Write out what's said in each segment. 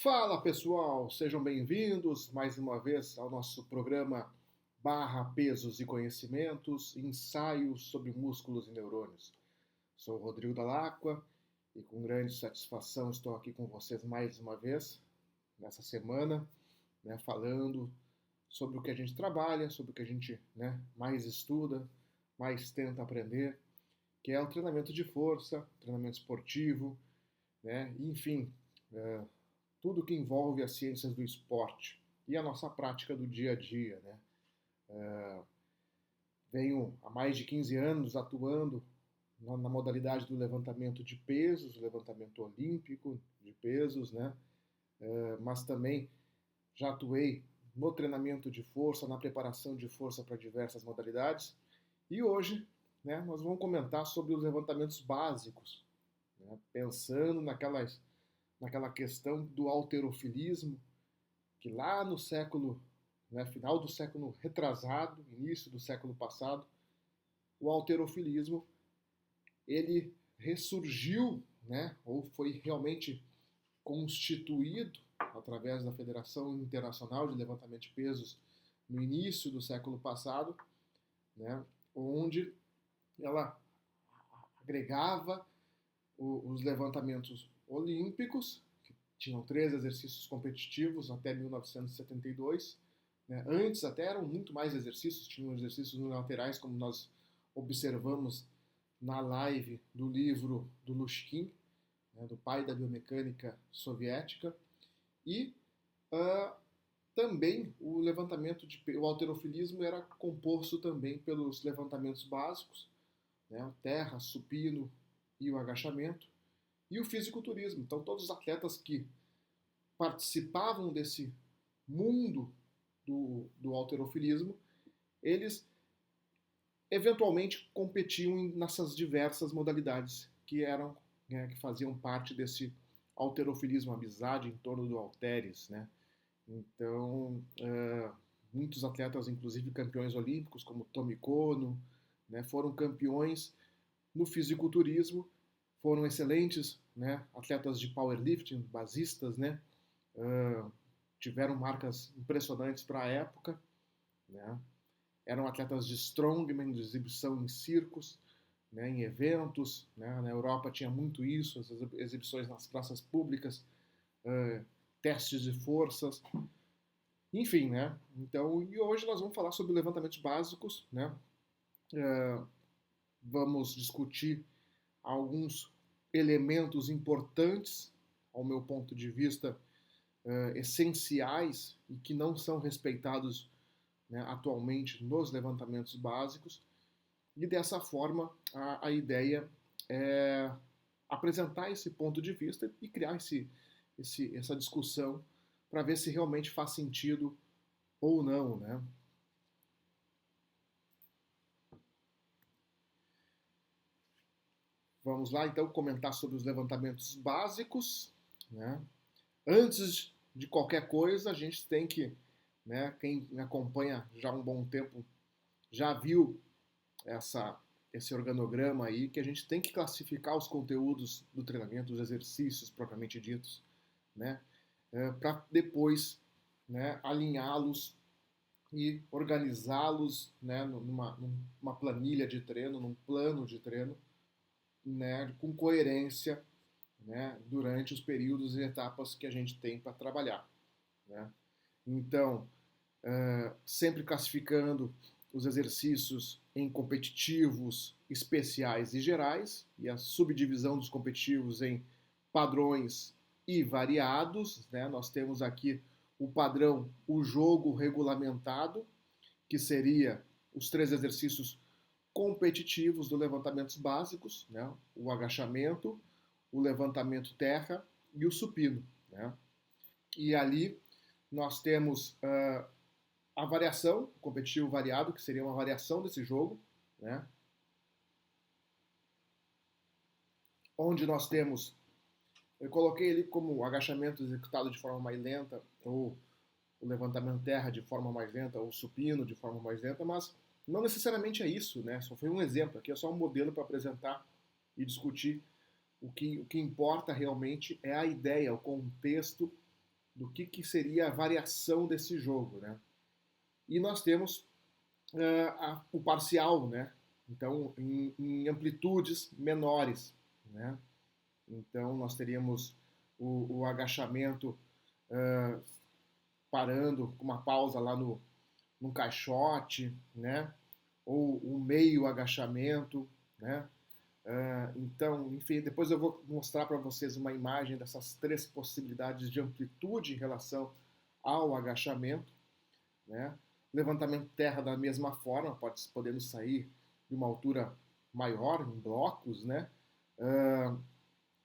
Fala pessoal, sejam bem-vindos mais uma vez ao nosso programa Pesos e Conhecimentos, ensaios sobre músculos e neurônios. Sou o Rodrigo Dalacqua e com grande satisfação estou aqui com vocês mais uma vez nessa semana, falando sobre o que a gente trabalha, sobre o que a gente mais estuda, mais tenta aprender, que é o treinamento de força, treinamento esportivo, enfim, tudo que envolve as ciências do esporte e a nossa prática do dia a dia. Venho há mais de 15 anos atuando na modalidade do levantamento de pesos, levantamento olímpico de pesos, mas também já atuei no treinamento de força, na preparação de força para diversas modalidades. E hoje nós vamos comentar sobre os levantamentos básicos, pensando naquela questão do halterofilismo, que lá no século, final do século retrasado, início do século passado, o halterofilismo ele ressurgiu, ou foi realmente constituído através da Federação Internacional de Levantamento de Pesos no início do século passado, onde ela agregava os levantamentos olímpicos, que tinham 3 exercícios competitivos até 1972. Antes até eram muito mais exercícios, tinham exercícios unilaterais, como nós observamos na live do livro do Lushkin, do pai da biomecânica soviética, e também o halterofilismo era composto também pelos levantamentos básicos, o terra, supino e o agachamento, e o fisiculturismo. Então todos os atletas que participavam desse mundo do halterofilismo, eles eventualmente competiam nessas diversas modalidades que eram, que faziam parte desse halterofilismo, amizade em torno do halteres, Então, muitos atletas, inclusive campeões olímpicos, como Tommy Kono, foram campeões no fisiculturismo, foram excelentes, atletas de powerlifting, basistas, tiveram marcas impressionantes para a época, eram atletas de strongman, de exibição em circos, em eventos, na Europa tinha muito isso, as exibições nas praças públicas, testes de forças, enfim, Então, e hoje nós vamos falar sobre levantamentos básicos, vamos discutir alguns elementos importantes, ao meu ponto de vista, essenciais e que não são respeitados atualmente nos levantamentos básicos. E dessa forma, a ideia é apresentar esse ponto de vista e criar essa discussão para ver se realmente faz sentido ou não, Vamos lá, então, comentar sobre os levantamentos básicos, Antes de qualquer coisa, a gente tem que, quem me acompanha já há um bom tempo já viu esse organograma aí, que a gente tem que classificar os conteúdos do treinamento, os exercícios propriamente ditos, para depois alinhá-los e organizá-los numa planilha de treino, num plano de treino, com coerência durante os períodos e etapas que a gente tem para trabalhar. Então, sempre classificando os exercícios em competitivos, especiais e gerais, e a subdivisão dos competitivos em padrões e variados. Nós temos aqui o padrão, o jogo regulamentado, que seria os 3 exercícios competitivos do levantamentos básicos, o agachamento, o levantamento terra e o supino. E ali nós temos a variação, o competitivo variado, que seria uma variação desse jogo, onde nós temos, eu coloquei ele como o agachamento executado de forma mais lenta, ou o levantamento terra de forma mais lenta, ou o supino de forma mais lenta, mas não necessariamente é isso, só foi um exemplo, aqui é só um modelo para apresentar e discutir. O que importa realmente é a ideia, o contexto do que seria a variação desse jogo, né? E nós temos o parcial, né? Então, em amplitudes menores, né? Então, nós teríamos o agachamento uh, parando com uma pausa lá no caixote, né? Ou o meio agachamento, né? Então, enfim, depois eu vou mostrar para vocês uma imagem dessas três possibilidades de amplitude em relação ao agachamento, né? Levantamento terra da mesma forma, podendo sair de uma altura maior, em blocos, né?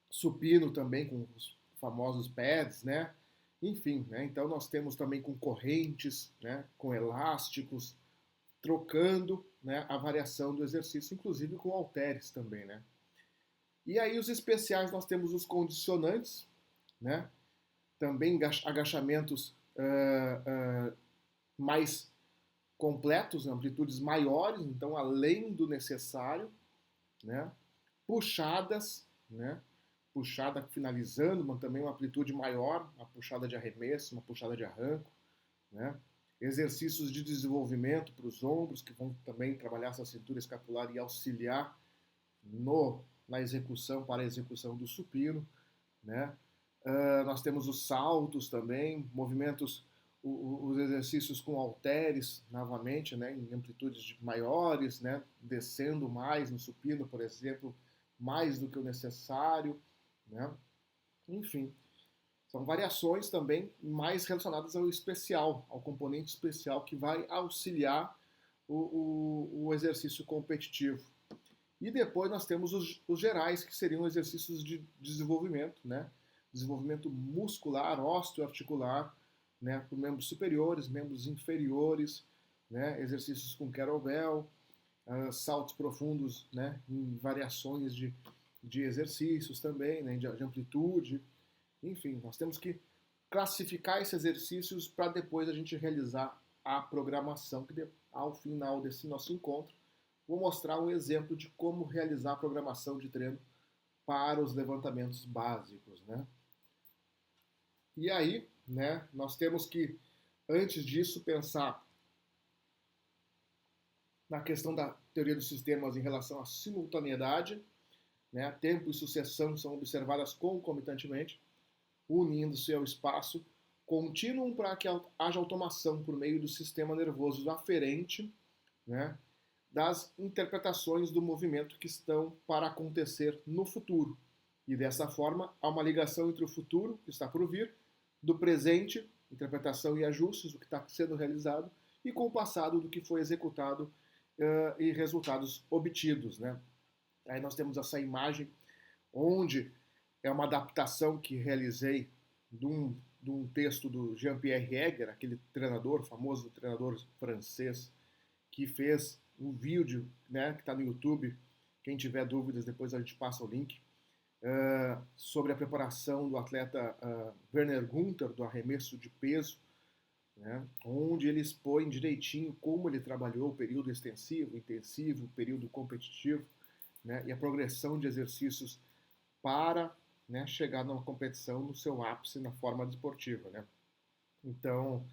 Supino também com os famosos pads, né? Enfim, né? Então nós temos também com correntes, né? Com elásticos, trocando, né? A variação do exercício, inclusive com halteres também, né? E aí os especiais nós temos os condicionantes, né? Também agachamentos mais completos, amplitudes maiores, então além do necessário, né? Puxadas, né? Puxada finalizando, mas também uma amplitude maior, uma puxada de arremesso, uma puxada de arranco, né? Exercícios de desenvolvimento para os ombros, que vão também trabalhar essa cintura escapular e auxiliar na execução, para a execução do supino, né? Nós temos os saltos também, movimentos, os exercícios com halteres, novamente, né, em amplitudes maiores, né, descendo mais no supino, por exemplo, mais do que o necessário, né? Enfim, são variações também mais relacionadas ao especial, ao componente especial que vai auxiliar o exercício competitivo. E depois nós temos os gerais, que seriam exercícios de desenvolvimento, né? Desenvolvimento muscular, osteoarticular, né? Por membros superiores, membros inferiores, né? Exercícios com kettlebell, saltos profundos, né? Em variações de exercícios também, né? De amplitude. Enfim, nós temos que classificar esses exercícios para depois a gente realizar a programação, que ao final desse nosso encontro vou mostrar um exemplo de como realizar a programação de treino para os levantamentos básicos, né? E aí, né, nós temos que, antes disso, pensar na questão da teoria dos sistemas em relação à simultaneidade, né? Tempo e sucessão são observadas concomitantemente, unindo-se ao espaço contínuo para que haja automação por meio do sistema nervoso aferente, né? Das interpretações do movimento que estão para acontecer no futuro. E dessa forma, há uma ligação entre o futuro, que está por vir, do presente, interpretação e ajustes do que está sendo realizado, e com o passado do que foi executado e resultados obtidos, né? Aí nós temos essa imagem onde é uma adaptação que realizei de um texto do Jean-Pierre Egger, aquele treinador, famoso treinador francês, que fez um vídeo, né, que está no YouTube. Quem tiver dúvidas, depois a gente passa o link, sobre a preparação do atleta Werner Gunther, do arremesso de peso, né, onde ele expõe direitinho como ele trabalhou o período extensivo, intensivo, período competitivo, né, e a progressão de exercícios para, né, chegar numa competição no seu ápice na forma desportiva, né? Então,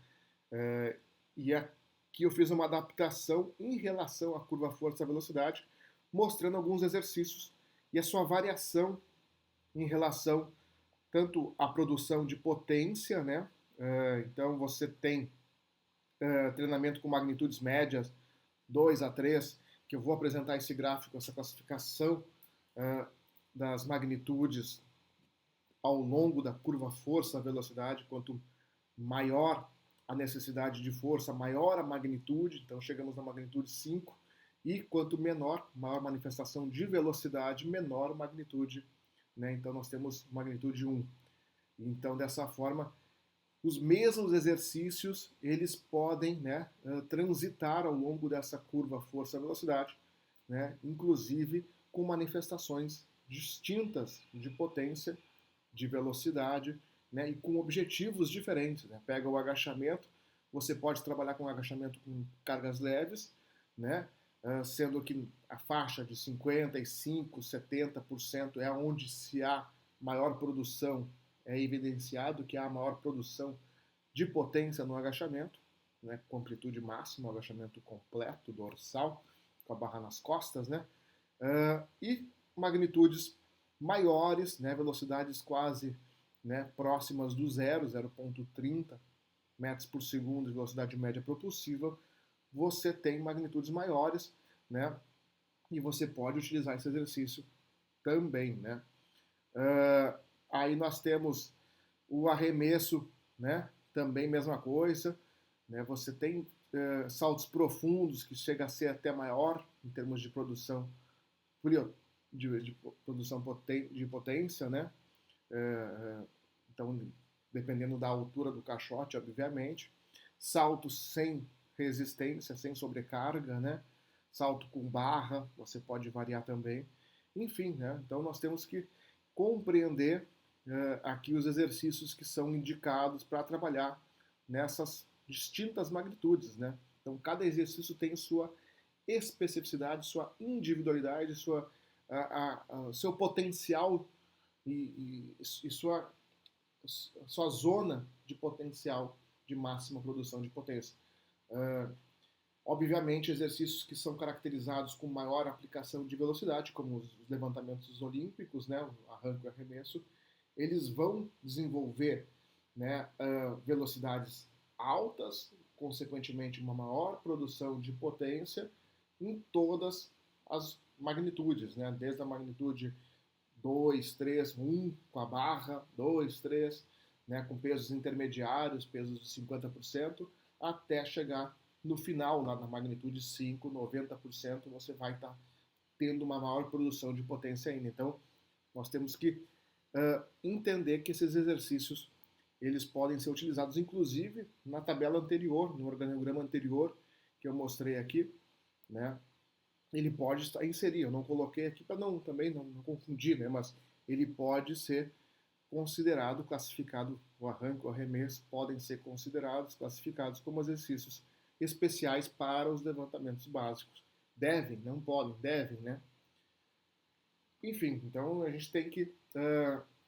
e aqui eu fiz uma adaptação em relação à curva força-velocidade, mostrando alguns exercícios e a sua variação em relação tanto à produção de potência, né? Então você tem treinamento com magnitudes médias 2 a 3, que eu vou apresentar esse gráfico, essa classificação das magnitudes ao longo da curva força-velocidade. Quanto maior a necessidade de força, maior a magnitude, então chegamos na magnitude 5, e quanto menor, maior manifestação de velocidade, menor magnitude, né? Então nós temos magnitude 1. Então dessa forma, os mesmos exercícios, eles podem, né, transitar ao longo dessa curva força-velocidade, né, inclusive com manifestações distintas de potência, de velocidade, né, e com objetivos diferentes, né? Pega o agachamento, você pode trabalhar com agachamento com cargas leves, né, sendo que a faixa de 55%, 70% é onde se há maior produção é evidenciado que há maior produção de potência no agachamento, né, com amplitude máxima, o agachamento completo, dorsal, com a barra nas costas, né, e magnitudes maiores, né, velocidades quase, né, próximas do zero, 0,30 metros por segundo de velocidade média propulsiva, você tem magnitudes maiores, né, e você pode utilizar esse exercício também, né. Aí nós temos o arremesso, né, também mesma coisa, né, você tem saltos profundos que chega a ser até maior em termos de produção de produção de potência, né? Então, dependendo da altura do caixote, obviamente. Saltos sem resistência, sem sobrecarga, né? Salto com barra, você pode variar também. Enfim, né? Então nós temos que compreender aqui os exercícios que são indicados para trabalhar nessas distintas magnitudes, né? Então cada exercício tem sua especificidade, sua individualidade, seu potencial e sua zona de potencial de máxima produção de potência. Obviamente, exercícios que são caracterizados com maior aplicação de velocidade, como os levantamentos olímpicos, né, o arranque e o arremesso, eles vão desenvolver, né, velocidades altas, consequentemente uma maior produção de potência em todas as magnitudes, né, desde a magnitude 2, 3, 1 com a barra, 2, 3, né, com pesos intermediários, pesos de 50%, até chegar no final, na magnitude 5, 90%, você vai estar tendo uma maior produção de potência ainda. Então, nós temos que entender que esses exercícios eles podem ser utilizados, inclusive, na tabela anterior, no organograma anterior que eu mostrei aqui, né? Ele pode estar inserido. Eu não coloquei aqui para também não confundir, né? Mas ele pode ser considerado, classificado, o arranque, o arremesso podem ser considerados, classificados como exercícios especiais para os levantamentos básicos. Devem, não podem, devem, né? Enfim, então a gente tem que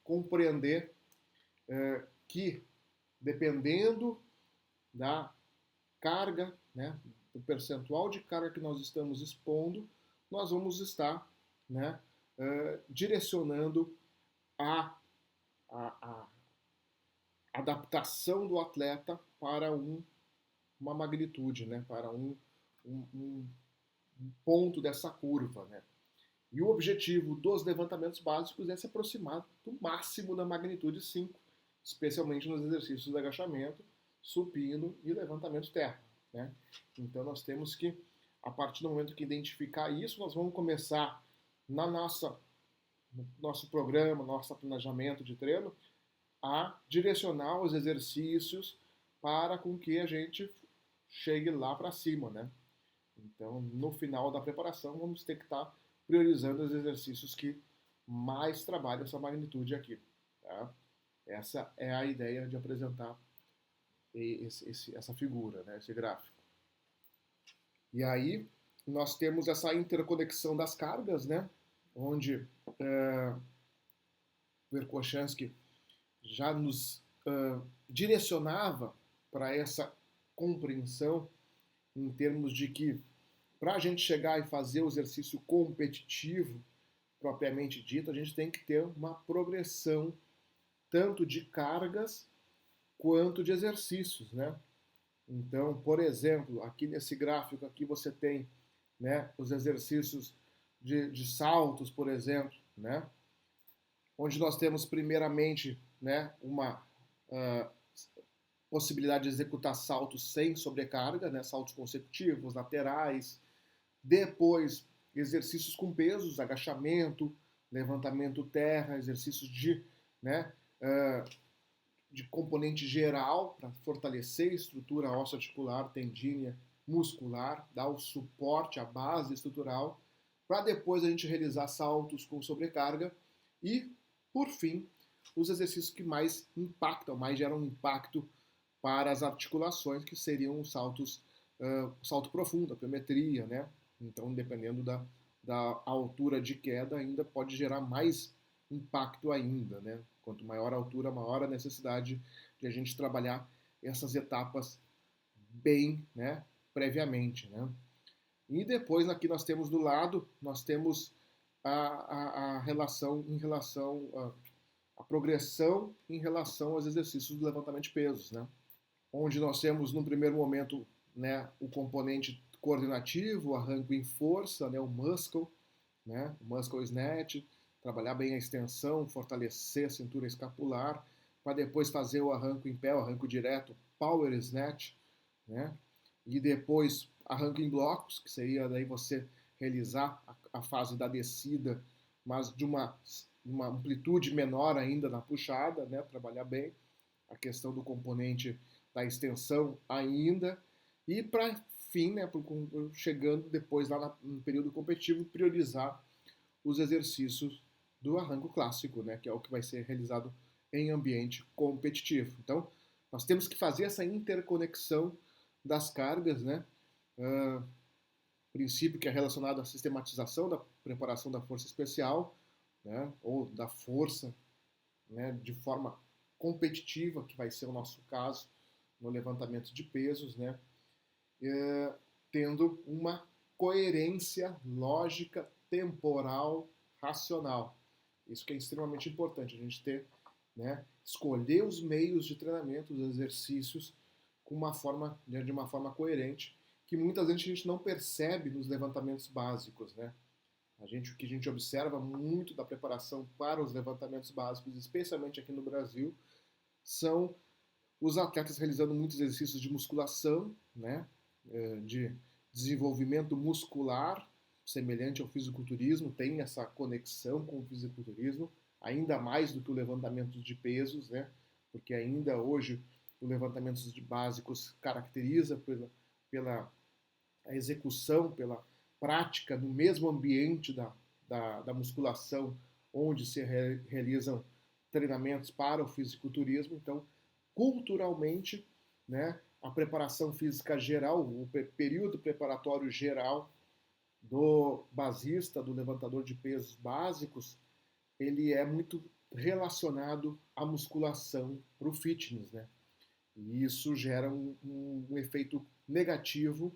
compreender que, dependendo da carga, né, do percentual de carga que nós estamos expondo, nós vamos estar, né, direcionando a adaptação do atleta para uma magnitude, né, para um ponto dessa curva, né. E o objetivo dos levantamentos básicos é se aproximar do máximo da magnitude 5, especialmente nos exercícios de agachamento, supino e levantamento terra, né. Então nós temos que, a partir do momento que identificar isso, nós vamos começar no nosso programa, nosso planejamento de treino, a direcionar os exercícios para com que a gente chegue lá para cima, né? Então, no final da preparação, vamos ter que estar priorizando os exercícios que mais trabalham essa magnitude aqui. Tá? Essa é a ideia de apresentar essa figura, né? Esse gráfico. E aí, nós temos essa interconexão das cargas, né? Onde Verkhoshansky já nos direcionava para essa compreensão em termos de que para a gente chegar e fazer o exercício competitivo propriamente dito, a gente tem que ter uma progressão tanto de cargas quanto de exercícios, né? Então, por exemplo, aqui nesse gráfico aqui você tem, né, os exercícios de saltos, por exemplo, né? Onde nós temos primeiramente, né, uma possibilidade de executar saltos sem sobrecarga, né, saltos consecutivos, laterais. Depois, exercícios com pesos, agachamento, levantamento terra, exercícios né, de componente geral para fortalecer a estrutura osso-articular, tendínea, muscular, dar o suporte, a base estrutural, para depois a gente realizar saltos com sobrecarga e, por fim, os exercícios que mais impactam, mais geram impacto para as articulações, que seriam os saltos, salto profundo, a pliometria, né? Então, dependendo da altura de queda, ainda pode gerar mais impacto ainda, né? Quanto maior a altura, maior a necessidade de a gente trabalhar essas etapas bem, né, previamente, né? E depois aqui nós temos do lado, nós temos a relação em relação a progressão em relação aos exercícios do levantamento de pesos, né? Onde nós temos no primeiro momento, né, o componente coordenativo, o arranco em força, né, o muscle, né, o muscle snatch, trabalhar bem a extensão, fortalecer a cintura escapular, para depois fazer o arranco em pé, o arranco direto, power snatch, né? E depois arranco em blocos, que seria daí você realizar a fase da descida, mas de uma amplitude menor ainda na puxada, né? Trabalhar bem a questão do componente da extensão ainda, e para fim, né, chegando depois lá no período competitivo, priorizar os exercícios do arranco clássico, né, que é o que vai ser realizado em ambiente competitivo. Então, nós temos que fazer essa interconexão das cargas, né, princípio que é relacionado à sistematização da preparação da força especial, né, ou da força, né, de forma competitiva, que vai ser o nosso caso no levantamento de pesos, né, tendo uma coerência lógica, temporal, racional. Isso que é extremamente importante, a gente ter, né, escolher os meios de treinamento, os exercícios, com uma forma, de uma forma coerente, que muitas vezes a gente não percebe nos levantamentos básicos, né? O que a gente observa muito da preparação para os levantamentos básicos, especialmente aqui no Brasil, são os atletas realizando muitos exercícios de musculação, né, de desenvolvimento muscular, semelhante ao fisiculturismo, tem essa conexão com o fisiculturismo, ainda mais do que o levantamento de pesos, né, porque ainda hoje o levantamento de básicos caracteriza pela execução, pela prática no mesmo ambiente da musculação, onde se realizam treinamentos para o fisiculturismo. Então, culturalmente, né, a preparação física geral, o período preparatório geral do basista, do levantador de pesos básicos, ele é muito relacionado à musculação para o fitness, né? E isso gera um efeito negativo,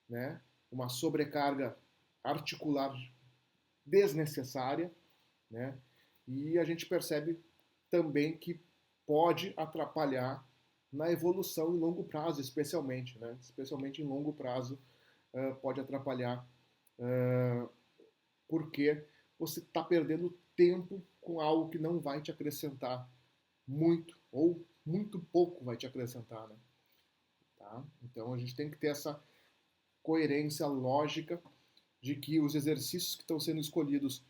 né? Uma sobrecarga articular desnecessária, né? E a gente percebe também que pode atrapalhar na evolução em longo prazo, especialmente, né? Especialmente em longo prazo, pode atrapalhar, porque você está perdendo tempo com algo que não vai te acrescentar muito, ou muito pouco vai te acrescentar, né? Tá? Então a gente tem que ter essa coerência lógica de que os exercícios que estão sendo escolhidos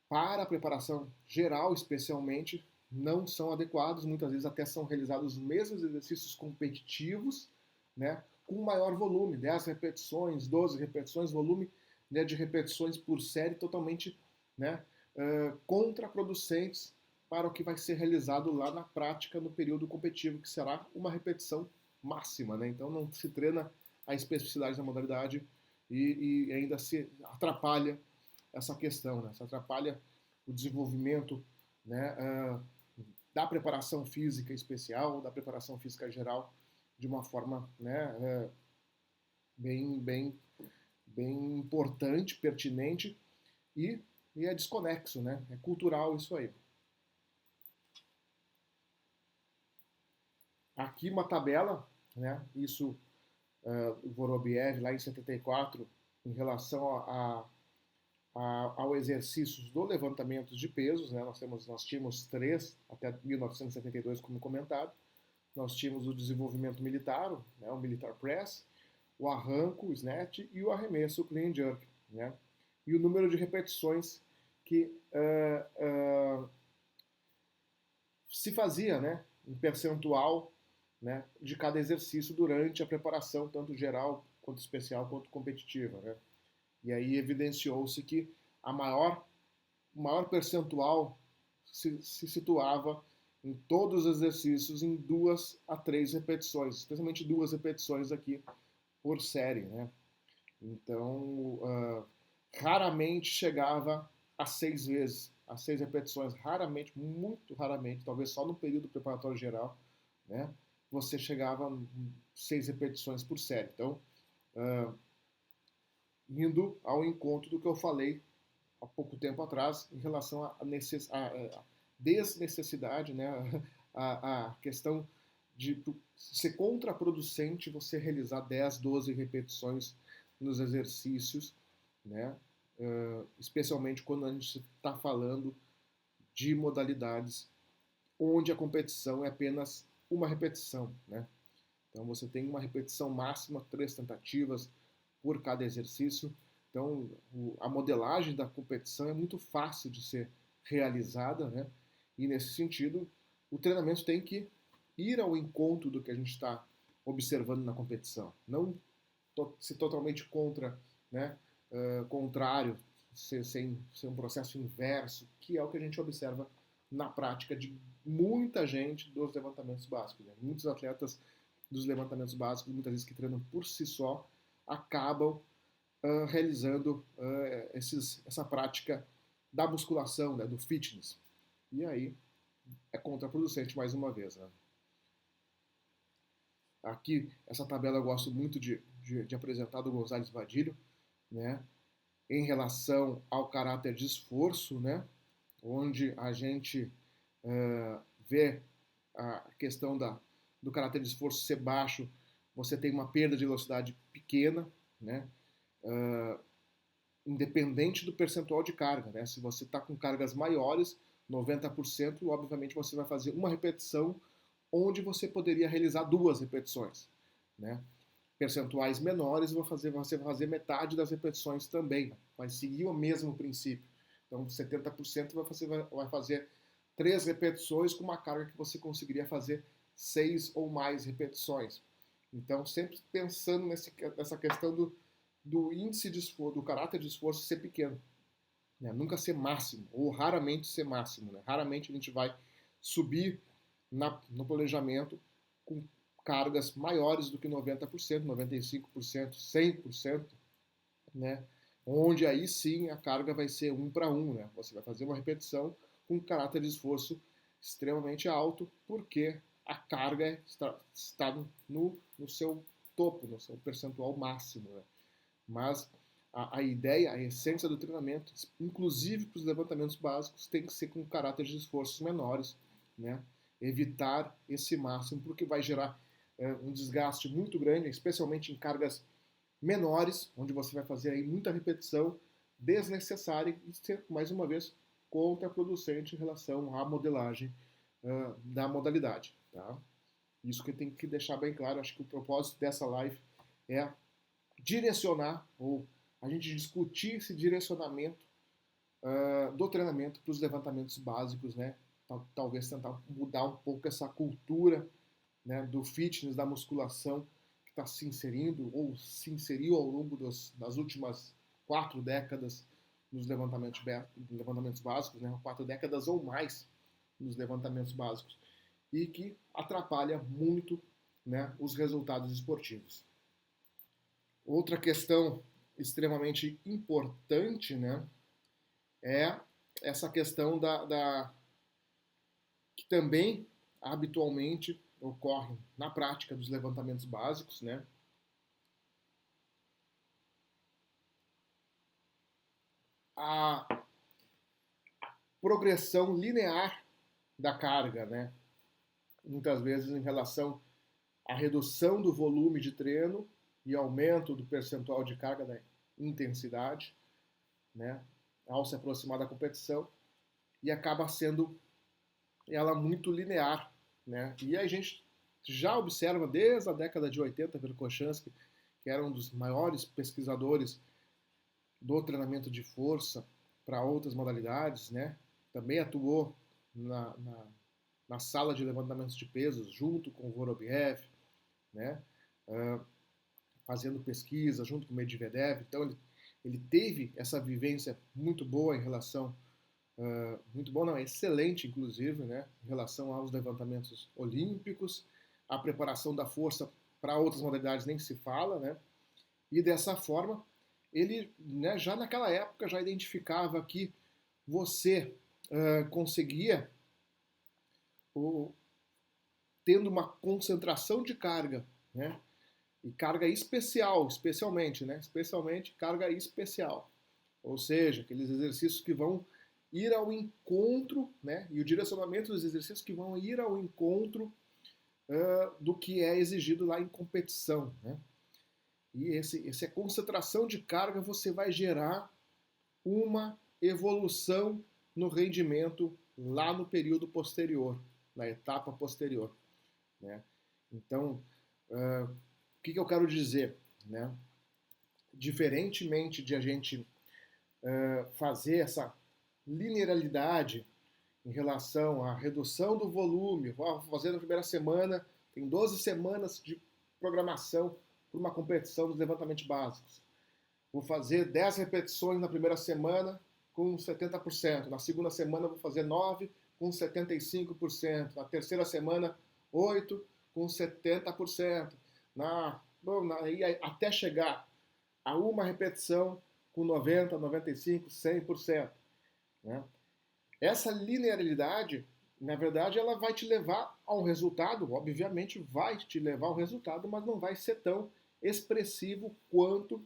para a preparação geral, especialmente, não são adequados. Muitas vezes até são realizados os mesmos exercícios competitivos, né, com maior volume, 10 repetições, 12 repetições, volume, né, de repetições por série totalmente, né, contraproducentes para o que vai ser realizado lá na prática no período competitivo, que será uma repetição máxima, né? Então não se treina a especificidade da modalidade e ainda se atrapalha essa questão, né? Se atrapalha o desenvolvimento, né, da preparação física especial, da preparação física geral, de uma forma, né, bem importante, pertinente e é desconexo, né? É cultural isso aí. Aqui uma tabela, né? Isso o Vorobiev lá em 74, em relação ao exercício do levantamento de pesos, né? Nós tínhamos 3 até 1972, como comentado. Nós tínhamos o desenvolvimento militar, né? O militar press, o arranco, o snatch e o arremesso, o clean jerk, né? E o número de repetições que se fazia, né? Em percentual, né, de cada exercício durante a preparação, tanto geral, quanto especial, quanto competitiva, né? E aí evidenciou-se que o maior percentual se situava em todos os exercícios em 2 a 3 repetições, especialmente 2 repetições aqui por série, né? Então, raramente chegava a 6 vezes a 6 repetições, raramente, muito raramente, talvez só no período preparatório geral, né, você chegava a 6 repetições por série. Então, indo ao encontro do que eu falei há pouco tempo atrás em relação à desnecessidade, né, a questão de ser contraproducente você realizar 10, 12 repetições nos exercícios, né, especialmente quando a gente está falando de modalidades onde a competição é apenas uma repetição, né? Então você tem uma repetição máxima, 3 tentativas por cada exercício. Então a modelagem da competição é muito fácil de ser realizada, né? E nesse sentido, o treinamento tem que ir ao encontro do que a gente está observando na competição, não ser totalmente contra, né? Contrário, ser um processo inverso, que é o que a gente observa na prática de muita gente dos levantamentos básicos. Né? Muitos atletas dos levantamentos básicos, muitas vezes que treinam por si só, acabam realizando essa prática da musculação, né, do fitness. E aí é contraproducente mais uma vez. Né? Aqui, essa tabela eu gosto muito de apresentar do Gonzalez Vadillo, né, em relação ao caráter de esforço, né, onde a gente vê a questão do caráter de esforço ser baixo, você tem uma perda de velocidade pequena, né, independente do percentual de carga. Né? Se você está com cargas maiores, 90%, obviamente você vai fazer uma repetição onde você poderia realizar 2 repetições. Né? Percentuais menores, você vai fazer metade das repetições também, vai seguir o mesmo princípio. Então, 70% vai fazer 3 repetições com uma carga que você conseguiria fazer 6 ou mais repetições. Então, sempre pensando nessa questão do índice de esforço, do caráter de esforço ser pequeno. Né? Nunca ser máximo, ou raramente ser máximo. Né? Raramente a gente vai subir no planejamento com cargas maiores do que 90%, 95%, 100%, né? Onde aí sim a carga vai ser 1 para 1. Né? Você vai fazer uma repetição com caráter de esforço extremamente alto, porque a carga está no seu topo, no seu percentual máximo. Né? Mas a ideia, a essência do treinamento, inclusive para os levantamentos básicos, tem que ser com caráter de esforços menores, né? Evitar esse máximo, porque vai gerar um desgaste muito grande, especialmente em cargas menores, onde você vai fazer aí muita repetição desnecessária e ser, mais uma vez, contraproducente em relação à modelagem da modalidade. Tá? Isso que tem que deixar bem claro. Acho que o propósito dessa live é direcionar, ou a gente discutir esse direcionamento do treinamento para os levantamentos básicos, né? Talvez tentar mudar um pouco essa cultura, né, do fitness, da musculação, que está se inserindo, ou se inseriu ao longo das últimas 4 décadas nos levantamentos básicos, né? 4 décadas ou mais nos levantamentos básicos, e que atrapalha muito, né, os resultados esportivos. Outra questão extremamente importante, né, é essa questão que também habitualmente ocorre na prática dos levantamentos básicos, né? A progressão linear da carga, né? Muitas vezes em relação à redução do volume de treino e aumento do percentual de carga da intensidade, né? Ao se aproximar da competição, e acaba sendo ela muito linear, né? E a gente já observa desde a década de 80, Verkhoshansky, que era um dos maiores pesquisadores do treinamento de força para outras modalidades, né? Também atuou na sala de levantamentos de pesos junto com o Vorobiev, né? Fazendo pesquisa junto com o Medvedev. Então ele teve essa vivência muito boa em relação muito bom, não, excelente, inclusive, né, em relação aos levantamentos olímpicos, a preparação da força para outras modalidades nem se fala, né, e dessa forma ele, né, já naquela época já identificava que você conseguia, tendo uma concentração de carga, né? E carga especial, especialmente, né? Especialmente carga especial. Ou seja, aqueles exercícios que vão ir ao encontro, né? E o direcionamento dos exercícios que vão ir ao encontro do que é exigido lá em competição, né? E essa concentração de carga você vai gerar uma evolução no rendimento lá no período posterior, na etapa posterior, né? Então, o que eu quero dizer, né? Diferentemente de a gente fazer essa linearidade em relação à redução do volume, vou fazer na primeira semana, tem 12 semanas de programação para uma competição dos levantamentos básicos. Vou fazer 10 repetições na primeira semana com 70%, na segunda semana vou fazer 9 com 75%, na terceira semana 8 com 70%, até chegar a uma repetição com 90, 95, 100%. Né? Essa linearidade, na verdade, ela vai te levar a um resultado, obviamente vai te levar ao resultado, mas não vai ser tão expressivo quanto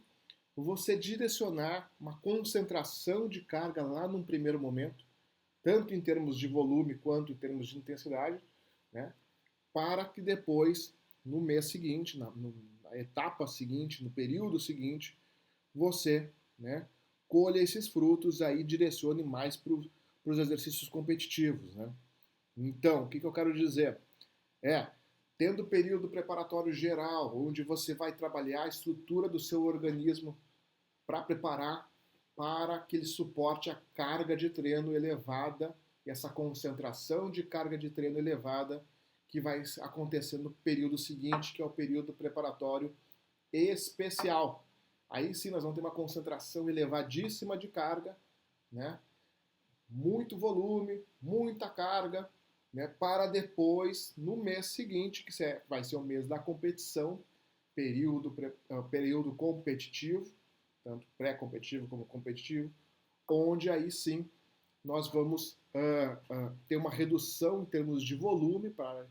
você direcionar uma concentração de carga lá num primeiro momento, tanto em termos de volume quanto em termos de intensidade, né? Para que depois, no mês seguinte, na etapa seguinte, no período seguinte, você, né, colha esses frutos aí, direcione mais para os exercícios competitivos, né? Então, o que eu quero dizer? Tendo o período preparatório geral, onde você vai trabalhar a estrutura do seu organismo para preparar para que ele suporte a carga de treino elevada e essa concentração de carga de treino elevada que vai acontecer no período seguinte, que é o período preparatório especial. Aí sim nós vamos ter uma concentração elevadíssima de carga, né? Muito volume, muita carga, né? Para depois, no mês seguinte, que vai ser o mês da competição, período competitivo, tanto pré-competitivo como competitivo, onde aí sim nós vamos ter uma redução em termos de volume para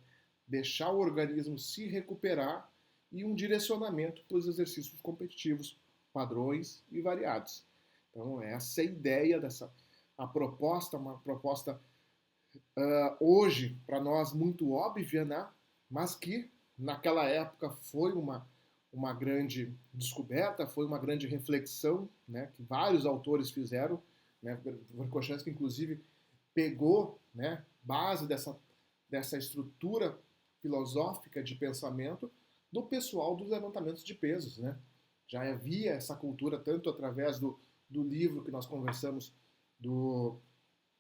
deixar o organismo se recuperar e um direcionamento para os exercícios competitivos, padrões e variados. Então, essa é a ideia a proposta, uma proposta hoje para nós muito óbvia, né? Mas que naquela época foi uma grande descoberta, foi uma grande reflexão, né? Que vários autores fizeram, né? Verkhoshansky, inclusive, pegou, né, base dessa estrutura filosófica de pensamento do pessoal dos levantamentos de pesos, né? Já havia essa cultura tanto através do livro que nós conversamos do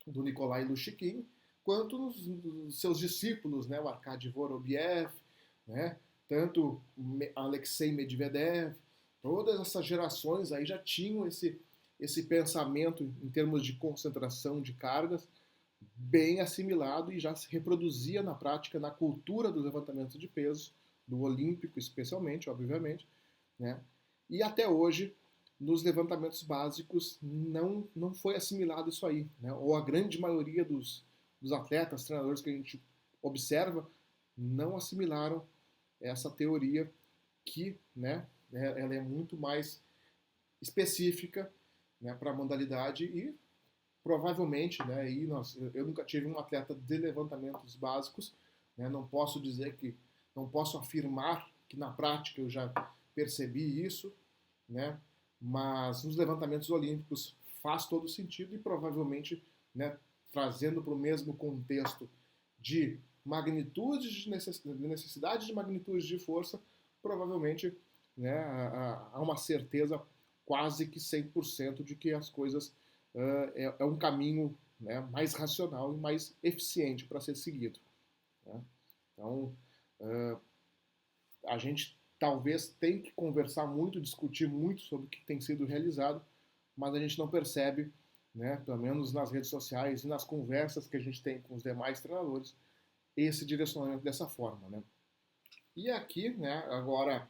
Nikolai Lushkin, quanto nos seus discípulos, né? O Arkady Vorobiev, né? Tanto Alexei Medvedev, todas essas gerações aí já tinham esse pensamento em termos de concentração de cargas bem assimilado e já se reproduzia na prática, na cultura dos levantamentos de pesos, do olímpico especialmente, obviamente, né? E até hoje, nos levantamentos básicos, não foi assimilado isso aí, né? Ou a grande maioria dos atletas, treinadores que a gente observa, não assimilaram essa teoria que, né, ela é muito mais específica, né, para a modalidade e provavelmente, né, eu nunca tive um atleta de levantamentos básicos, né, não posso afirmar que na prática eu já percebi isso, né, mas nos levantamentos olímpicos faz todo sentido e provavelmente, né, trazendo para o mesmo contexto de magnitude de necessidade de magnitude de força, provavelmente, né, há uma certeza quase que 100% de que as coisas é um caminho, né, mais racional e mais eficiente para ser seguido. Né? Então, a gente talvez tenha que conversar muito, discutir muito sobre o que tem sido realizado, mas a gente não percebe, né, pelo menos nas redes sociais e nas conversas que a gente tem com os demais treinadores, esse direcionamento dessa forma. Né? E aqui, né, agora,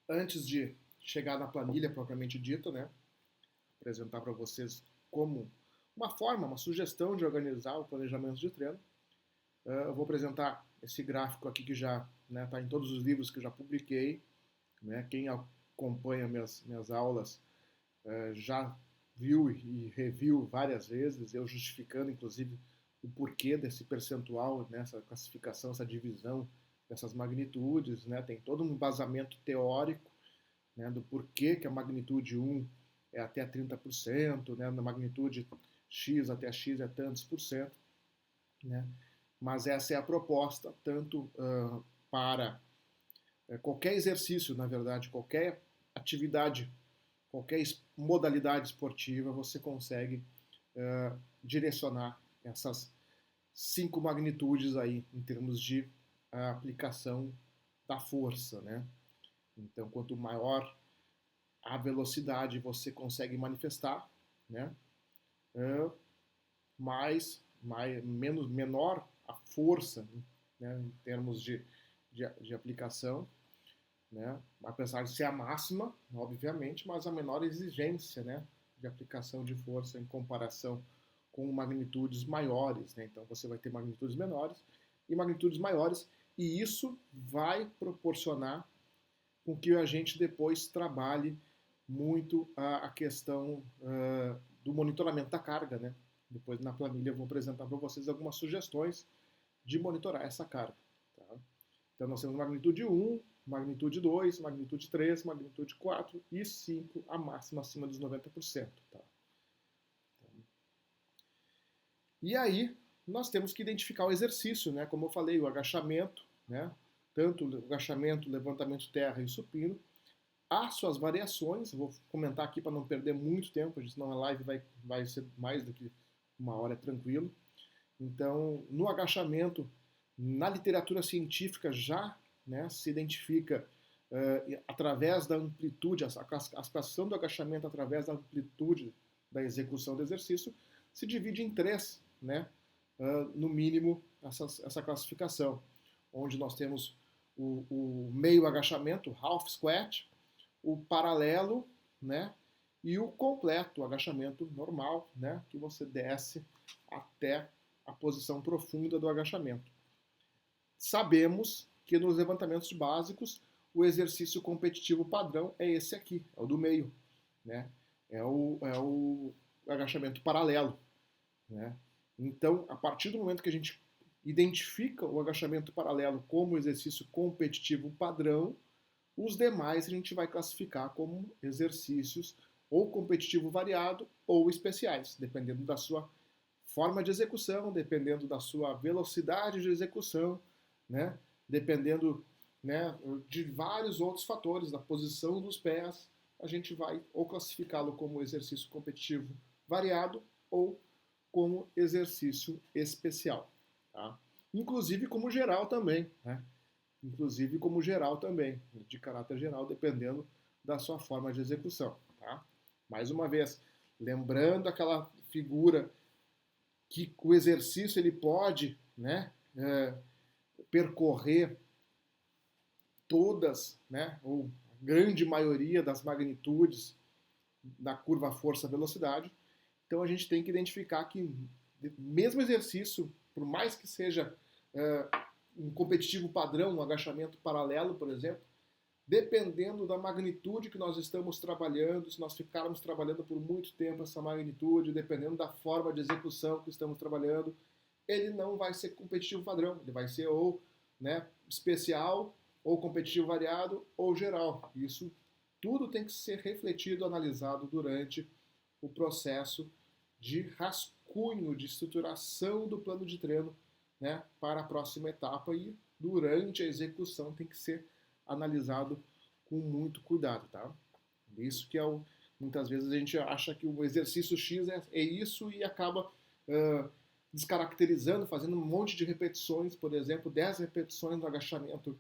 antes de chegar na planilha propriamente dita, né, apresentar para vocês como uma forma, uma sugestão de organizar o planejamento de treino. Eu vou apresentar esse gráfico aqui que já está em todos os livros que eu já publiquei. Né? Quem acompanha minhas aulas já viu e reviu várias vezes, eu justificando inclusive o porquê desse percentual, nessa classificação, essa divisão dessas magnitudes, né? Tem todo um embasamento teórico, né, do porquê que a magnitude 1 é até 30%, né, na magnitude X até X é tantos por cento, né? Mas essa é a proposta, tanto para qualquer exercício, na verdade, qualquer atividade, qualquer modalidade esportiva, você consegue direcionar essas 5 magnitudes aí, em termos de aplicação da força, né? Então, quanto maior a velocidade você consegue manifestar, né? Menor a força, né? Em termos de aplicação, né? Apesar de ser a máxima, obviamente, mas a menor exigência, né, de aplicação de força em comparação com magnitudes maiores, né? Então você vai ter magnitudes menores e magnitudes maiores, e isso vai proporcionar com que a gente depois trabalhe muito a questão do monitoramento da carga, né? Depois na planilha eu vou apresentar para vocês algumas sugestões de monitorar essa carga. Tá? Então nós temos magnitude 1, magnitude 2, magnitude 3, magnitude 4 e 5, a máxima acima dos 90%. Tá? E aí nós temos que identificar o exercício, né? Como eu falei, o agachamento, né? Tanto o agachamento, levantamento terra e supino, há suas variações, vou comentar aqui para não perder muito tempo, senão a live vai ser mais do que uma hora, tranquilo. Então, no agachamento, na literatura científica já, né, se identifica através da amplitude, a classificação do agachamento através da amplitude da execução do exercício, se divide em 3, né, no mínimo, essa classificação, onde nós temos o meio agachamento, half squat, o paralelo, né, e o completo, o agachamento normal, né, que você desce até a posição profunda do agachamento. Sabemos que nos levantamentos básicos o exercício competitivo padrão é esse aqui, é o do meio, né, é o agachamento paralelo, né. Então, a partir do momento que a gente identifica o agachamento paralelo como exercício competitivo padrão, os demais a gente vai classificar como exercícios ou competitivo variado ou especiais, dependendo da sua forma de execução, dependendo da sua velocidade de execução, né? Dependendo, né, de vários outros fatores, da posição dos pés, a gente vai ou classificá-lo como exercício competitivo variado ou como exercício especial. Tá? Inclusive como geral também, né? Inclusive como geral também, de caráter geral, dependendo da sua forma de execução. Tá? Mais uma vez, lembrando aquela figura que o exercício ele pode, né, percorrer todas, né, ou a grande maioria das magnitudes da curva força-velocidade. Então a gente tem que identificar que mesmo exercício, por mais que seja um competitivo padrão, um agachamento paralelo, por exemplo, dependendo da magnitude que nós estamos trabalhando, se nós ficarmos trabalhando por muito tempo essa magnitude, dependendo da forma de execução que estamos trabalhando, ele não vai ser competitivo padrão, ele vai ser ou, né, especial, ou competitivo variado, ou geral. Isso tudo tem que ser refletido, analisado durante o processo de rascunho, de estruturação do plano de treino, né, para a próxima etapa, e durante a execução tem que ser analisado com muito cuidado, tá? Isso que é muitas vezes a gente acha que o exercício X é isso e acaba descaracterizando, fazendo um monte de repetições, por exemplo, 10 repetições no agachamento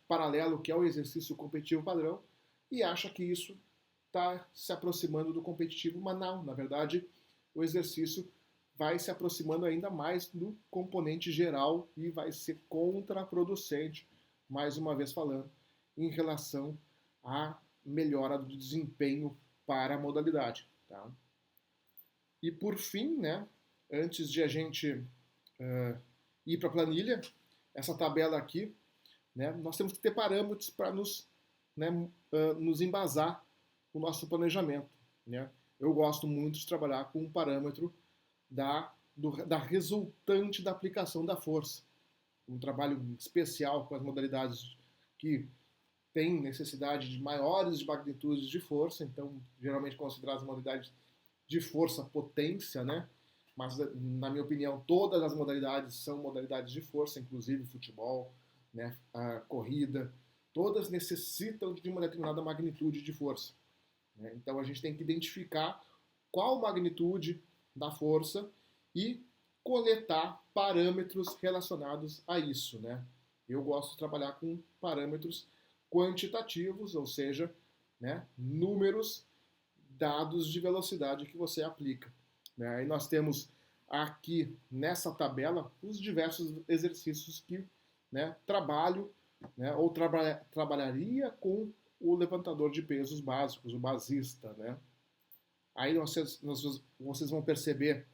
paralelo, que é o exercício competitivo padrão, e acha que isso está se aproximando do competitivo, mas não, na verdade o exercício vai se aproximando ainda mais do componente geral e vai ser contraproducente, mais uma vez falando, em relação à melhora do desempenho para a modalidade. Tá? E por fim, né, antes de a gente ir para a planilha, essa tabela aqui, né, nós temos que ter parâmetros para nos embasar o nosso planejamento. Né? Eu gosto muito de trabalhar com um parâmetro da resultante da aplicação da força. Um trabalho especial com as modalidades que têm necessidade de maiores de magnitudes de força, então geralmente consideradas modalidades de força-potência, né? Mas, na minha opinião, todas as modalidades são modalidades de força, inclusive futebol, né? A corrida, todas necessitam de uma determinada magnitude de força. Né? Então a gente tem que identificar qual magnitude da força e coletar parâmetros relacionados a isso. Né? Eu gosto de trabalhar com parâmetros quantitativos, ou seja, né, números, dados de velocidade que você aplica. Né? Aí nós temos aqui nessa tabela os diversos exercícios que, né, trabalho, né, ou trabalharia com o levantador de pesos básicos, o basista. Né? Aí vocês vão perceber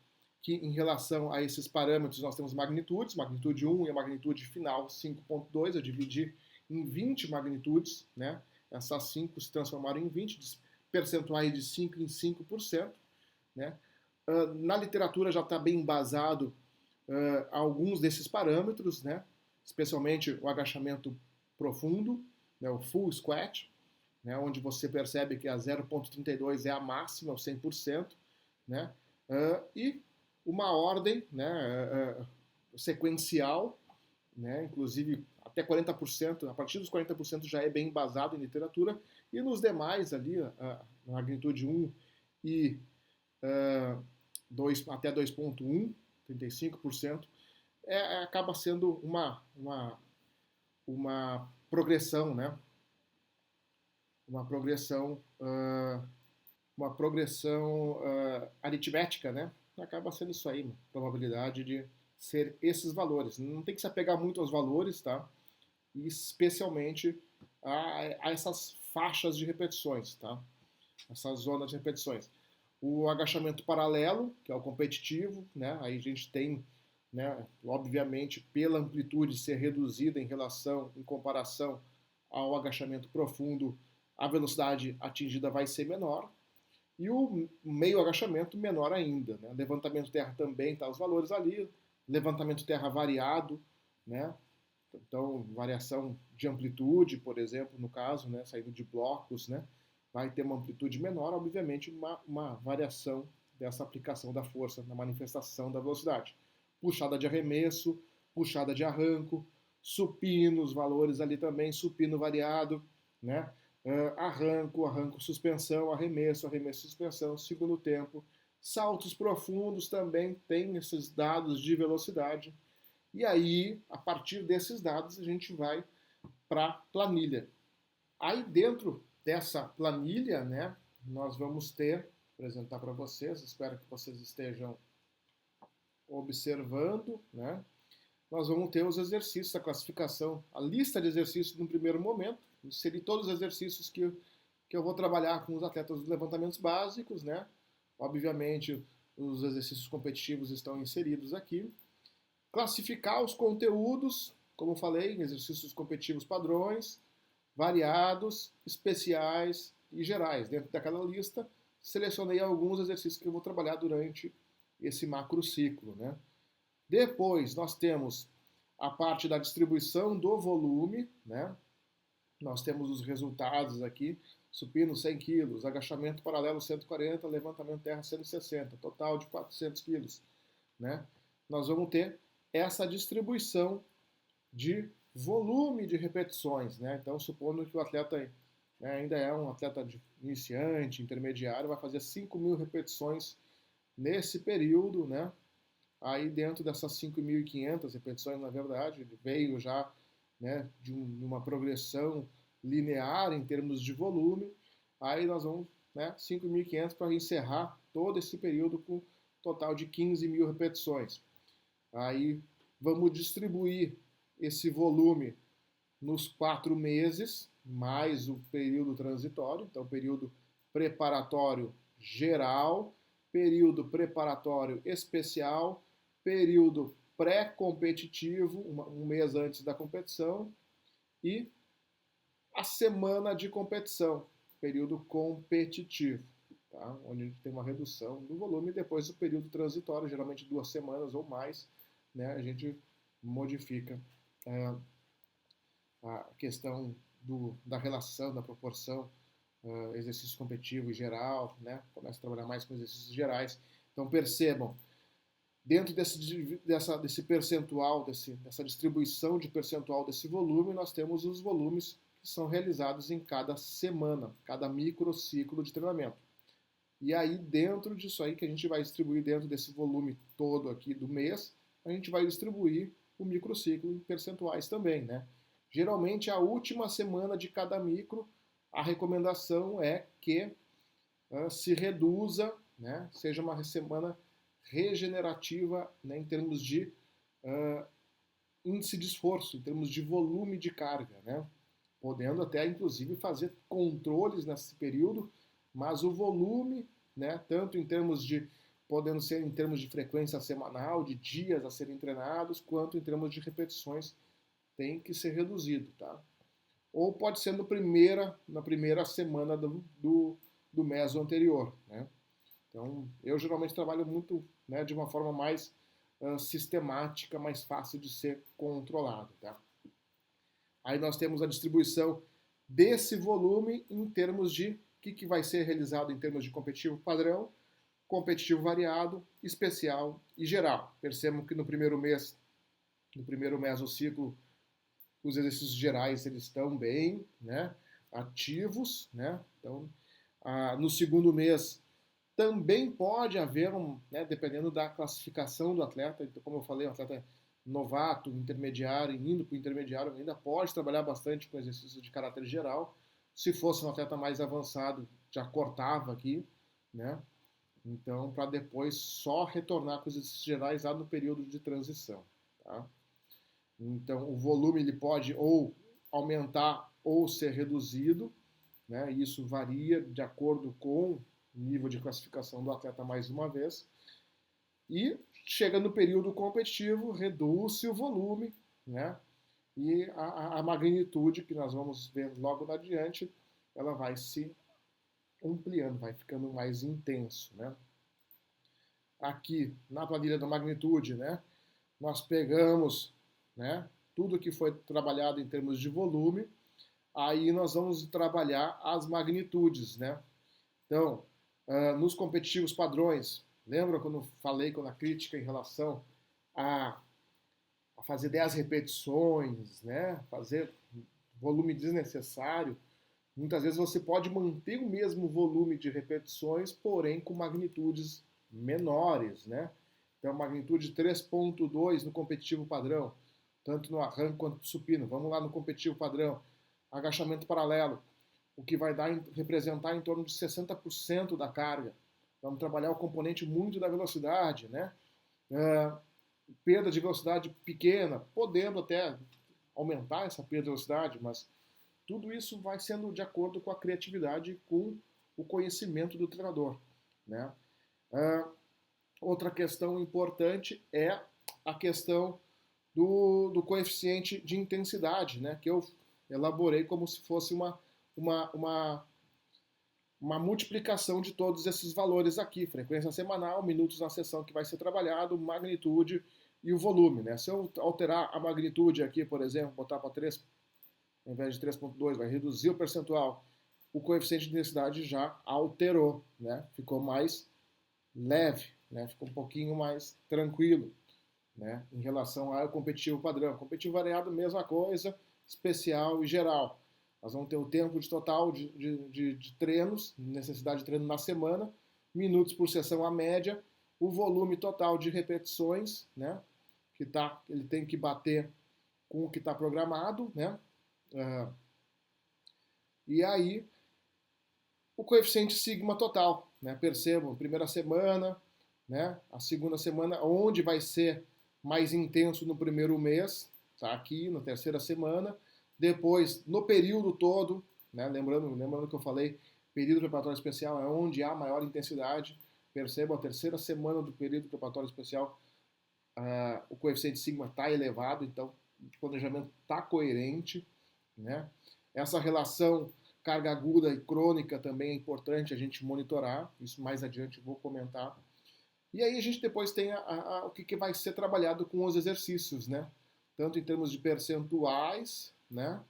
que em relação a esses parâmetros nós temos magnitudes, magnitude 1 e a magnitude final 5.2, eu dividi em 20 magnitudes, né? Essas 5 se transformaram em 20, percentuais de 5 em 5%. Né? Na literatura já está bem embasado alguns desses parâmetros, né? Especialmente o agachamento profundo, né? O full squat, né? Onde você percebe que a 0,32 é a máxima, o 100%, né? E uma ordem, né? Sequencial, né? Inclusive até 40%, a partir dos 40% já é bem embasado em literatura, e nos demais ali, na magnitude 1 e 2, até 2,1, 35%, acaba sendo uma progressão, né? Uma progressão aritmética, né? Acaba sendo isso aí, uma probabilidade de ser esses valores. Não tem que se apegar muito aos valores, tá? E especialmente a essas faixas de repetições, tá? Essas zonas de repetições. O agachamento paralelo, que é o competitivo, né? Aí a gente tem, né, obviamente, pela amplitude ser reduzida em comparação ao agachamento profundo, a velocidade atingida vai ser menor. E o meio agachamento menor ainda. Né? Levantamento terra também está os valores ali. Levantamento terra variado, né? Então, variação de amplitude, por exemplo, no caso, né, saindo de blocos, né, vai ter uma amplitude menor, obviamente, uma variação dessa aplicação da força na manifestação da velocidade. Puxada de arremesso, puxada de arranco, supino, os valores ali também, supino variado, né, arranco, suspensão, arremesso, suspensão, segundo tempo. Saltos profundos também tem esses dados de velocidade. E aí, a partir desses dados, a gente vai para a planilha. Aí dentro dessa planilha, né, nós vamos apresentar para vocês, espero que vocês estejam observando, né? Nós vamos ter os exercícios, a classificação, a lista de exercícios no primeiro momento, inserir todos os exercícios que eu vou trabalhar com os atletas dos levantamentos básicos, né? Obviamente, os exercícios competitivos estão inseridos aqui. Classificar os conteúdos, como falei, em exercícios competitivos padrões, variados, especiais e gerais. Dentro daquela lista, selecionei alguns exercícios que eu vou trabalhar durante esse macro ciclo. Né? Depois, nós temos a parte da distribuição do volume. Né? Nós temos os resultados aqui, supino 100 kg, agachamento paralelo 140, levantamento terra 160, total de 400 kg. Né? Nós vamos ter essa distribuição de volume de repetições. Né? Então, supondo que o atleta ainda é um atleta iniciante, intermediário, vai fazer 5.000 repetições nesse período. Né? Aí, dentro dessas 5.500 repetições, na verdade, ele veio já, né, de uma progressão linear em termos de volume. Aí nós vamos, né, 5.500 para encerrar todo esse período com total de 15.000 repetições. Aí vamos distribuir esse volume nos 4 meses, mais o período transitório, então período preparatório geral, período preparatório especial, período pré-competitivo, um mês antes da competição, e a semana de competição, período competitivo, tá? Onde a gente tem uma redução do volume, e depois o período transitório, geralmente 2 semanas ou mais, né? A gente modifica a questão da relação, da proporção, exercício competitivo em geral, né? Começa a trabalhar mais com exercícios gerais. Então percebam, dentro desse percentual, dessa distribuição de percentual desse volume, nós temos os volumes que são realizados em cada semana, cada microciclo de treinamento. E aí, dentro disso aí que a gente vai distribuir dentro desse volume todo aqui do mês, a gente vai distribuir o microciclo em percentuais também, né? Geralmente, a última semana de cada micro, a recomendação é que se reduza, né? Seja uma semana regenerativa, né? Em termos de índice de esforço, em termos de volume de carga, né? Podendo até, inclusive, fazer controles nesse período, mas o volume, né, tanto em termos de, podendo ser em termos de frequência semanal, de dias a serem treinados, quanto em termos de repetições, tem que ser reduzido, tá? Ou pode ser na primeira semana do meso anterior, né? Então, eu geralmente trabalho muito, né, de uma forma mais sistemática, mais fácil de ser controlado, tá? Aí nós temos a distribuição desse volume em termos de o que vai ser realizado em termos de competitivo padrão, competitivo variado, especial e geral. Percebam que no primeiro mesociclo, os exercícios gerais eles estão bem, né, ativos, né? Então, no segundo mês também pode haver né, dependendo da classificação do atleta. Então, como eu falei, um atleta novato, intermediário, indo para o intermediário, ainda pode trabalhar bastante com exercícios de caráter geral. Se fosse um atleta mais avançado, já cortava aqui, né? Então, para depois só retornar com os exercícios gerais lá no período de transição, tá? Então, o volume ele pode ou aumentar ou ser reduzido, né? Isso varia de acordo com o nível de classificação do atleta mais uma vez. E chega no período competitivo, reduz-se o volume, né? E a magnitude, que nós vamos ver logo adiante, ela vai se ampliando, vai ficando mais intenso, né? Aqui, na planilha da magnitude, né? Nós pegamos, né, tudo que foi trabalhado em termos de volume, aí nós vamos trabalhar as magnitudes, né? Então, nos competitivos padrões, lembra quando eu falei na crítica em relação a fazer 10 repetições, né? Fazer volume desnecessário? Muitas vezes você pode manter o mesmo volume de repetições, porém com magnitudes menores, né? Então, magnitude 3.2 no competitivo padrão, tanto no arranque quanto no supino. Vamos lá no competitivo padrão. Agachamento paralelo, o que vai representar em torno de 60% da carga. Vamos trabalhar o componente muito da velocidade, né? Perda de velocidade pequena, podendo até aumentar essa perda de velocidade, mas tudo isso vai sendo de acordo com a criatividade e com o conhecimento do treinador, né? Outra questão importante é a questão do coeficiente de intensidade, né? Que eu elaborei como se fosse uma multiplicação de todos esses valores aqui, frequência semanal, minutos na sessão que vai ser trabalhado, magnitude e o volume, né? Se eu alterar a magnitude aqui, por exemplo, botar para 3, ao invés de 3.2, vai reduzir o percentual, o coeficiente de intensidade já alterou, né? Ficou mais leve, né? Ficou um pouquinho mais tranquilo, né? Em relação ao competitivo padrão. Competitivo variado, mesma coisa, especial e geral. Nós vamos ter o tempo de total de treinos, necessidade de treino na semana, minutos por sessão a média, o volume total de repetições, né? Ele tem que bater com o que está programado, né? E aí, o coeficiente sigma total, né? Percebam, primeira semana, né? A segunda semana, onde vai ser mais intenso no primeiro mês, tá aqui na terceira semana. Depois, no período todo, né? Lembrando que eu falei, período preparatório especial é onde há maior intensidade. Percebam, a terceira semana do período preparatório especial, o coeficiente sigma está elevado, então o planejamento está coerente, né? Essa relação carga aguda e crônica também é importante a gente monitorar, isso mais adiante eu vou comentar. E aí a gente depois tem o que vai ser trabalhado com os exercícios, né? Tanto em termos de percentuais, né?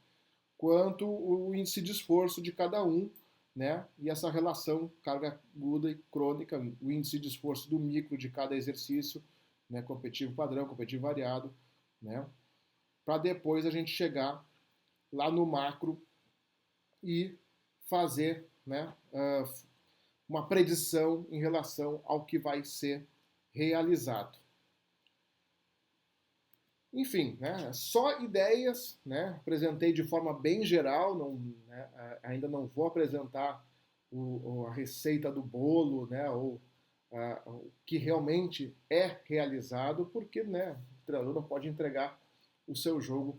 Quanto o índice de esforço de cada um, né? E essa relação carga aguda e crônica, o índice de esforço do micro de cada exercício, né? Competitivo padrão, competitivo variado, né? Para depois a gente chegar lá no macro e fazer, né? Uma predição em relação ao que vai ser realizado. Enfim, né, só ideias, né, apresentei de forma bem geral, não, né, ainda não vou apresentar a receita do bolo, né, ou o que realmente é realizado, porque, né, o treinador não pode entregar o seu jogo,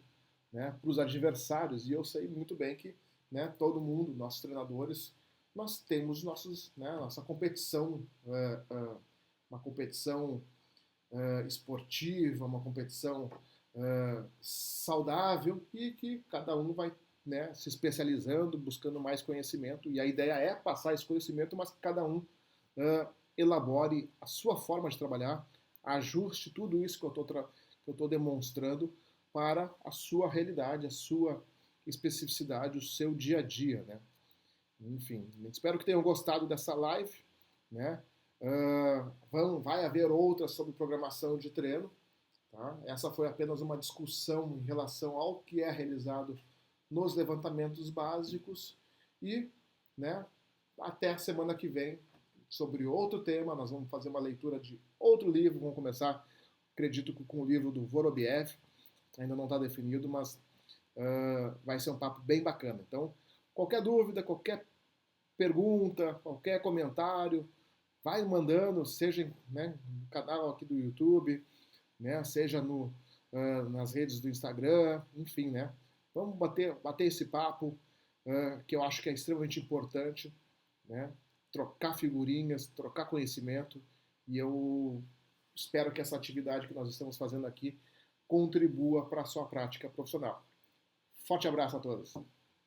né, para os adversários, e eu sei muito bem que, né, todo mundo, nossos treinadores, nós temos né, nossa competição, uma competição esportiva, uma competição saudável e que cada um vai, né, se especializando, buscando mais conhecimento. E a ideia é passar esse conhecimento, mas que cada um elabore a sua forma de trabalhar, ajuste tudo isso que eu estou demonstrando para a sua realidade, a sua especificidade, o seu dia a dia, né? Enfim, espero que tenham gostado dessa live, né? Vai haver outras sobre programação de treino. Tá? Essa foi apenas uma discussão em relação ao que é realizado nos levantamentos básicos e, né, até a semana que vem sobre outro tema. Nós vamos fazer uma leitura de outro livro, vamos começar, acredito, com o livro do Vorobiev, ainda não está definido, mas vai ser um papo bem bacana. Então, qualquer dúvida, qualquer pergunta, qualquer comentário, vai mandando, seja, né, no canal aqui do YouTube, né, seja nas redes do Instagram, enfim, né? Vamos bater esse papo que eu acho que é extremamente importante, né? Trocar figurinhas, trocar conhecimento, e eu espero que essa atividade que nós estamos fazendo aqui contribua para a sua prática profissional. Forte abraço a todos.